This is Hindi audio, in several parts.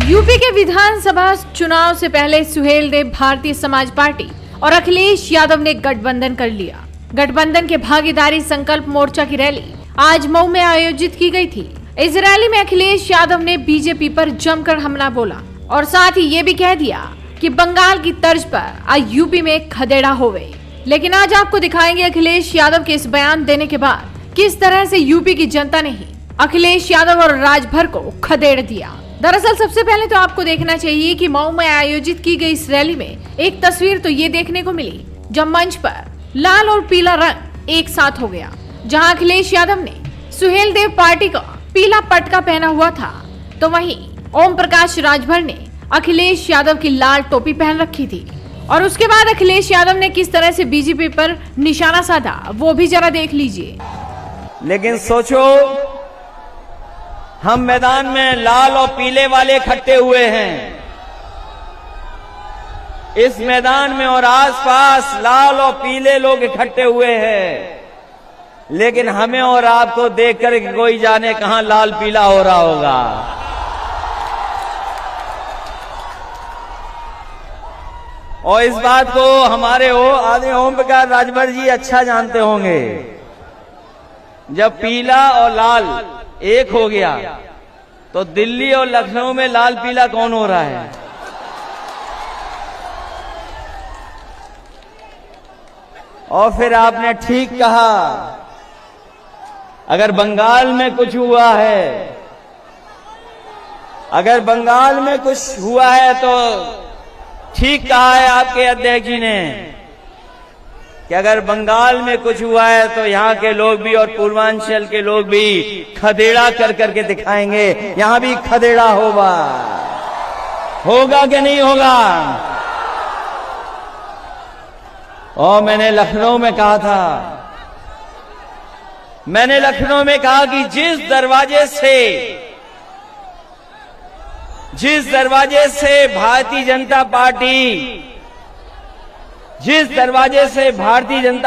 यूपी के विधानसभा चुनाव से पहले सुहेलदेव भारतीय समाज पार्टी और अखिलेश यादव ने गठबंधन कर लिया। गठबंधन के भागीदारी संकल्प मोर्चा की रैली आज मऊ में आयोजित की गई थी। इस रैली में अखिलेश यादव ने बीजेपी पर जमकर हमला बोला और साथ ही ये भी कह दिया कि बंगाल की तर्ज पर आज यूपी में खदेड़ा होवे। लेकिन आज आपको दिखाएंगे अखिलेश यादव के इस बयान देने के बाद किस तरह से यूपी की जनता ने ही अखिलेश यादव और राजभर को खदेड़ दिया। दरअसल सबसे पहले तो आपको देखना चाहिए कि मऊ में आयोजित की गई इस रैली में एक तस्वीर तो ये देखने को मिली जब मंच पर लाल और पीला रंग एक साथ हो गया, जहां अखिलेश यादव ने सुहेलदेव पार्टी का पीला पटका पहना हुआ था, तो वहीं ओम प्रकाश राजभर ने अखिलेश यादव की लाल टोपी पहन रखी थी। और उसके बाद अखिलेश यादव ने किस तरह से बीजेपी पर निशाना साधा वो भी जरा देख लीजिए। लेकिन सोचो, हम मैदान में लाल और पीले वाले इकट्ठे हुए हैं। इस मैदान में और आसपास लाल और पीले लोग इकट्ठे हुए हैं, लेकिन हमें और आपको देखकर कोई जाने कहां लाल पीला हो रहा होगा। और इस बात को हमारे आदरणीय ओम प्रकाश राजभर जी अच्छा जानते होंगे। जब पीला और लाल एक हो गया तो दिल्ली और लखनऊ में लाल पीला कौन हो रहा है? और फिर आपने ठीक कहा, अगर बंगाल में कुछ हुआ है, अगर बंगाल में कुछ हुआ है तो ठीक कहा है आपके अध्यक्ष जी ने कि अगर बंगाल में कुछ हुआ है तो यहाँ के लोग भी और पूर्वांचल के लोग भी खदेड़ा कर करके दिखाएंगे। यहाँ भी खदेड़ा होगा कि नहीं होगा? और मैंने लखनऊ में कहा था, मैंने लखनऊ में कहा कि जिस दरवाजे से भारतीय जनता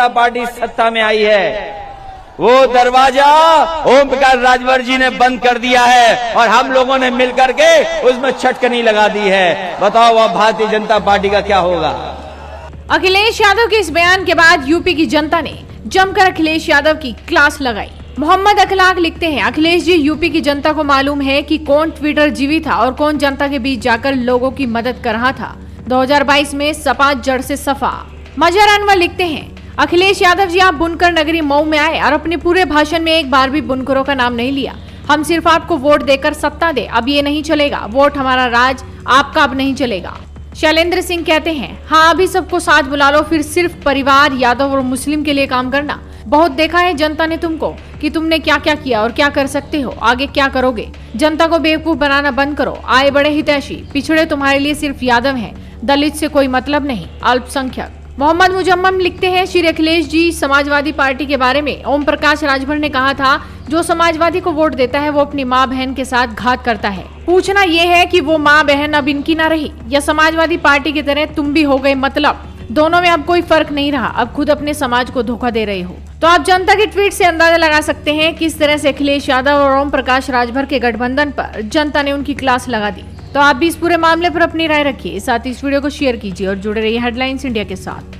पार्टी सत्ता में आई है, वो दरवाजा ओम प्रकाश राजभर जी ने बंद कर दिया है और हम लोगों ने मिलकर के उसमें छटकनी लगा दी है। बताओ अब भारतीय जनता पार्टी का क्या होगा? अखिलेश यादव के इस बयान के बाद यूपी की जनता ने जमकर अखिलेश यादव की क्लास लगाई। मोहम्मद अखलाक लिखते हैं, अखिलेश जी, यूपी की जनता को मालूम है कि कौन ट्विटर जीवी था और कौन जनता के बीच जाकर लोगों की मदद कर रहा था। 2022 में सपा जड़ से सफा। मजहर अनवर लिखते हैं, अखिलेश यादव जी, आप बुनकर नगरी मऊ में आए और अपने पूरे भाषण में एक बार भी बुनकरों का नाम नहीं लिया। हम सिर्फ आपको वोट देकर सत्ता दे, अब ये नहीं चलेगा। वोट हमारा राज, आपका अब नहीं चलेगा। शैलेंद्र सिंह कहते हैं, हाँ अभी सबको साथ बुला लो, फिर सिर्फ परिवार, यादव और मुस्लिम के लिए काम करना। बहुत देखा है जनता ने तुमको कि तुमने क्या क्या किया और क्या कर सकते हो, आगे क्या करोगे। जनता को बेवकूफ बनाना बंद करो। आए बड़े हितैषी, पिछड़े तुम्हारे लिए सिर्फ यादव हैं, दलित से कोई मतलब नहीं, अल्पसंख्यक। मोहम्मद मुजम्मम लिखते हैं, श्री अखिलेश जी, समाजवादी पार्टी के बारे में ओम प्रकाश राजभर ने कहा था, जो समाजवादी को वोट देता है वो अपनी माँ बहन के साथ घात करता है। पूछना ये है कि वो माँ बहन अब इनकी ना रही या समाजवादी पार्टी की तरह तुम भी हो गए, मतलब दोनों में अब कोई फर्क नहीं रहा। अब खुद अपने समाज को धोखा दे रहे हो। तो आप जनता के ट्वीट से अंदाजा लगा सकते हैं किस तरह से अखिलेश यादव और ओम प्रकाश राजभर के गठबंधन पर जनता ने उनकी क्लास लगा दी। तो आप भी इस पूरे मामले पर अपनी राय रखिए, साथ ही इस वीडियो को शेयर कीजिए और जुड़े रहिए हेडलाइंस इंडिया के साथ।